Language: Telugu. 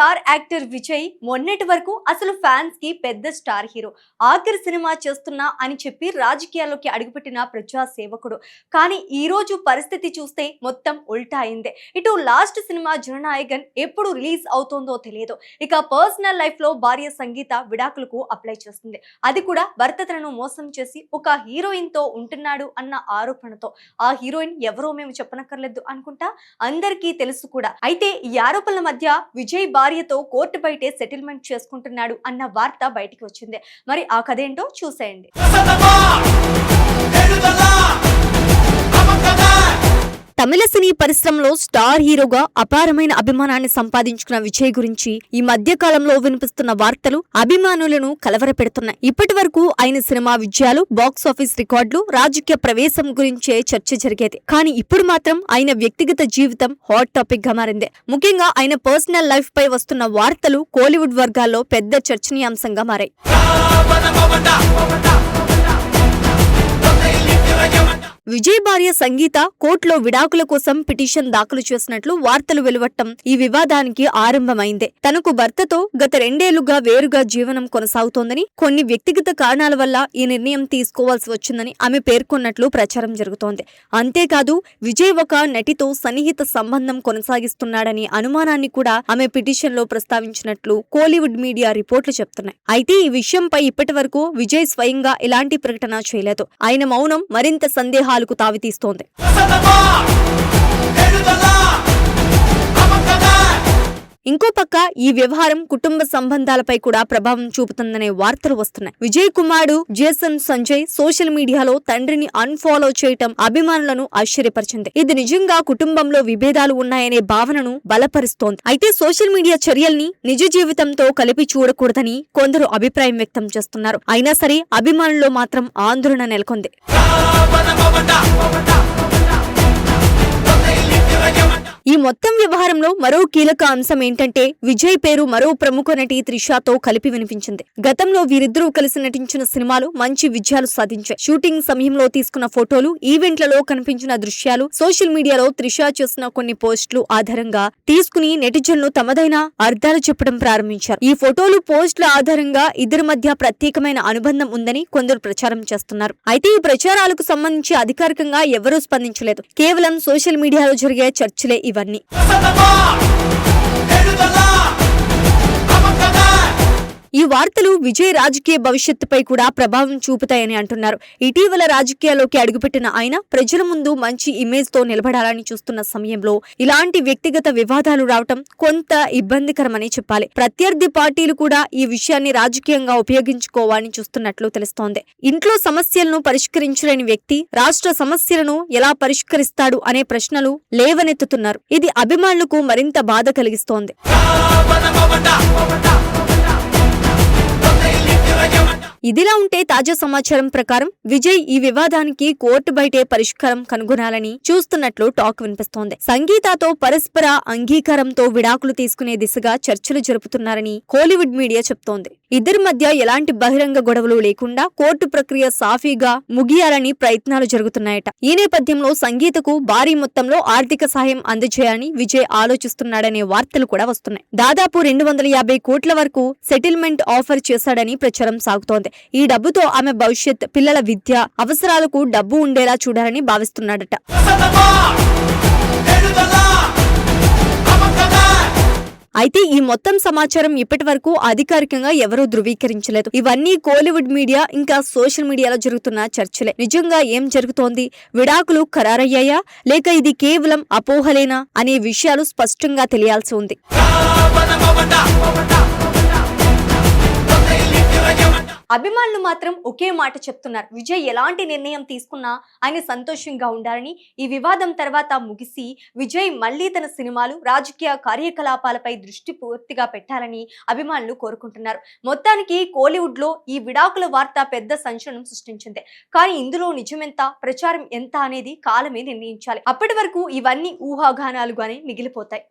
స్టార్ యాక్టర్ విజయ్ మొన్నటి వరకు అసలు ఫ్యాన్స్ కి పెద్ద స్టార్ హీరో, ఆఖరి సినిమా చేస్తున్నా అని చెప్పి రాజకీయాల్లోకి అడుగుపెట్టిన ప్రజా సేవకుడు. కానీ ఈ రోజు పరిస్థితి చూస్తే మొత్తం ఉల్టా అయిందే. ఇటు లాస్ట్ సినిమా జననాయకన్ ఎప్పుడు రిలీజ్ అవుతుందో తెలియదు. ఇక పర్సనల్ లైఫ్ లో భార్య సంగీత విడాకులకు అప్లై చేస్తుంది. అది కూడా భర్త తనను మోసం చేసి ఒక హీరోయిన్ తో ఉంటున్నాడు అన్న ఆరోపణతో. ఆ హీరోయిన్ ఎవరో మేము చెప్పనక్కర్లేదు అనుకుంటా, అందరికీ తెలుసు కూడా. అయితే ఈ ఆరోపణల మధ్య విజయ్ భార్యతో కోర్టు బయటే సెటిల్మెంట్ చేసుకుంటున్నాడు అన్న వార్త బయటికి వచ్చింది. మరి ఆ కథేంటో చూసేయండి. తమిళ సినీ పరిశ్రమలో స్టార్ హీరోగా అపారమైన అభిమానాన్ని సంపాదించుకున్న విజయ్ గురించి ఈ మధ్య కాలంలో వినిపిస్తున్న వార్తలు అభిమానులను కలవరపెడుతున్నాయి. ఇప్పటి వరకు ఆయన సినిమా విజయాలు, బాక్సాఫీస్ రికార్డులు, రాజకీయ ప్రవేశం గురించే చర్చ జరిగేది. కానీ ఇప్పుడు మాత్రం ఆయన వ్యక్తిగత జీవితం హాట్ టాపిక్ గా మారింది. ముఖ్యంగా ఆయన పర్సనల్ లైఫ్ పై వస్తున్న వార్తలు కోలీవుడ్ వర్గాల్లో పెద్ద చర్చనీయాంశంగా మారాయి. విజయ్ భార్య సంగీత కోర్టులో విడాకుల కోసం పిటిషన్ దాఖలు చేసినట్లు వార్తలు వెలువట్టం ఈ వివాదానికి ఆరంభమైందే. తనకు భర్తతో గత 2 ఏళ్లుగా వేరుగా జీవనం కొనసాగుతోందని, కొన్ని వ్యక్తిగత కారణాల వల్ల ఈ నిర్ణయం తీసుకోవాల్సి వచ్చిందని ఆమె పేర్కొన్నట్లు ప్రచారం జరుగుతోంది. అంతేకాదు విజయ్ ఒక నటితో సన్నిహిత సంబంధం కొనసాగిస్తున్నాడని అనుమానాన్ని కూడా ఆమె పిటిషన్ లో ప్రస్తావించినట్లు కోలీవుడ్ మీడియా రిపోర్టులు చెప్తున్నాయి. అయితే ఈ విషయంపై ఇప్పటి వరకు విజయ్ స్వయంగా ఎలాంటి ప్రకటన చేయలేదు. ఆయన మౌనం మరింత సందేహాలకు తావితీస్తోంది. ఇంకో పక్క ఈ వ్యవహారం కుటుంబ సంబంధాలపై కూడా ప్రభావం చూపుతుందనే వార్తలు వస్తున్నాయి. విజయ్ కుమారుడు జేసన్ సంజయ్ సోషల్ మీడియాలో తండ్రిని అన్ఫాలో చేయటం అభిమానులను ఆశ్చర్యపరిచింది. ఇది నిజంగా కుటుంబంలో విభేదాలు ఉన్నాయనే భావనను బలపరుస్తోంది. అయితే సోషల్ మీడియా చర్యల్ని నిజ జీవితంతో కలిపి చూడకూడదని కొందరు అభిప్రాయం వ్యక్తం చేస్తున్నారు. అయినా సరే అభిమానుల్లో మాత్రం ఆందోళన నెలకొంది. ఈ మొత్తం వ్యవహారంలో మరో కీలక అంశం ఏంటంటే విజయ్ పేరు మరో ప్రముఖ నటి త్రిషాతో కలిపి వినిపించింది. గతంలో వీరిద్దరూ కలిసి నటించిన సినిమాలు మంచి విజయాలు సాధించాయి. షూటింగ్ సమయంలో తీసుకున్న ఫోటోలు, ఈవెంట్లలో కనిపించిన దృశ్యాలు, సోషల్ మీడియాలో త్రిషా చేసిన కొన్ని పోస్టులు ఆధారంగా తీసుకుని నెటిజన్లు తమదైన అర్థాలు చెప్పడం ప్రారంభించారు. ఈ ఫోటోలు, పోస్టుల ఆధారంగా ఇద్దరి మధ్య ప్రత్యేకమైన అనుబంధం ఉందని కొందరు ప్రచారం చేస్తున్నారు. అయితే ఈ ప్రచారాలకు సంబంధించి అధికారికంగా ఎవరూ స్పందించలేదు. కేవలం సోషల్ మీడియాలో జరిగే చర్చలే ఇవన్నీ. ఈ వార్తలు విజయ్ రాజకీయ భవిష్యత్తుపై కూడా ప్రభావం చూపుతాయని అంటున్నారు. ఇటీవల రాజకీయాల్లోకి అడుగుపెట్టిన ఆయన ప్రజల ముందు మంచి ఇమేజ్ తో నిలబడాలని చూస్తున్న సమయంలో ఇలాంటి వ్యక్తిగత వివాదాలు రావటం కొంత ఇబ్బందికరమని చెప్పాలి. ప్రత్యర్థి పార్టీలు కూడా ఈ విషయాన్ని రాజకీయంగా ఉపయోగించుకోవాలని చూస్తున్నట్లు తెలుస్తోంది. ఇంట్లో సమస్యలను పరిష్కరించలేని వ్యక్తి రాష్ట్ర సమస్యలను ఎలా పరిష్కరిస్తాడు అనే ప్రశ్నలు లేవనెత్తుతున్నారు. ఇది అభిమానులకు మరింత బాధ కలిగిస్తోంది. ఇదిలా ఉంటే తాజా సమాచారం ప్రకారం విజయ్ ఈ వివాదానికి కోర్టు బయటే పరిష్కారం కనుగొనాలని చూస్తున్నట్లు టాక్ వినిపిస్తోంది. సంగీతతో పరస్పర అంగీకారంతో విడాకులు తీసుకునే దిశగా చర్చలు జరుపుతున్నారని కోలీవుడ్ మీడియా చెప్తోంది. ఇద్దరి మధ్య ఎలాంటి బహిరంగ గొడవలు లేకుండా కోర్టు ప్రక్రియ సాఫీగా ముగియాలని ప్రయత్నాలు జరుగుతున్నాయట. ఈ నేపథ్యంలో సంగీతకు భారీ మొత్తంలో ఆర్థిక సాయం అందజేయాలని విజయ్ ఆలోచిస్తున్నాడనే వార్తలు కూడా వస్తున్నాయి. దాదాపు 250 కోట్ల వరకు సెటిల్మెంట్ ఆఫర్ చేశాడని ప్రచారం సాగుతోంది. ఈ డబ్బుతో ఆమె భవిష్యత్, పిల్లల విద్య అవసరాలకు డబ్బు ఉండేలా చూడాలని భావిస్తున్నాడట. అయితే ఈ మొత్తం సమాచారం ఇప్పటి వరకు అధికారికంగా ఎవరూ ధృవీకరించలేదు. ఇవన్నీ కోలీవుడ్ మీడియా ఇంకా సోషల్ మీడియాలో జరుగుతున్న చర్చలే. నిజంగా ఏం జరుగుతోంది? విడాకులు ఖరారయ్యాయా లేక ఇది కేవలం అపోహలేనా అనే విషయాలు స్పష్టంగా తెలియాల్సి ఉంది. అభిమానులు మాత్రం ఒకే మాట చెప్తున్నారు. విజయ్ ఎలాంటి నిర్ణయం తీసుకున్నా ఆయన సంతోషంగా ఉండాలని, ఈ వివాదం తర్వాత ముగిసి విజయ్ మళ్లీ తన సినిమాలు, రాజకీయ కార్యకలాపాలపై దృష్టి పూర్తిగా పెట్టాలని అభిమానులు కోరుకుంటున్నారు. మొత్తానికి కోలీవుడ్ లో ఈ విడాకుల వార్త పెద్ద సంచలనం సృష్టించింది. కానీ ఇందులో నిజమెంత, ప్రచారం ఎంత అనేది కాలమే నిర్ణయించాలి. అప్పటి వరకు ఇవన్నీ ఊహాగానాలుగానే మిగిలిపోతాయి.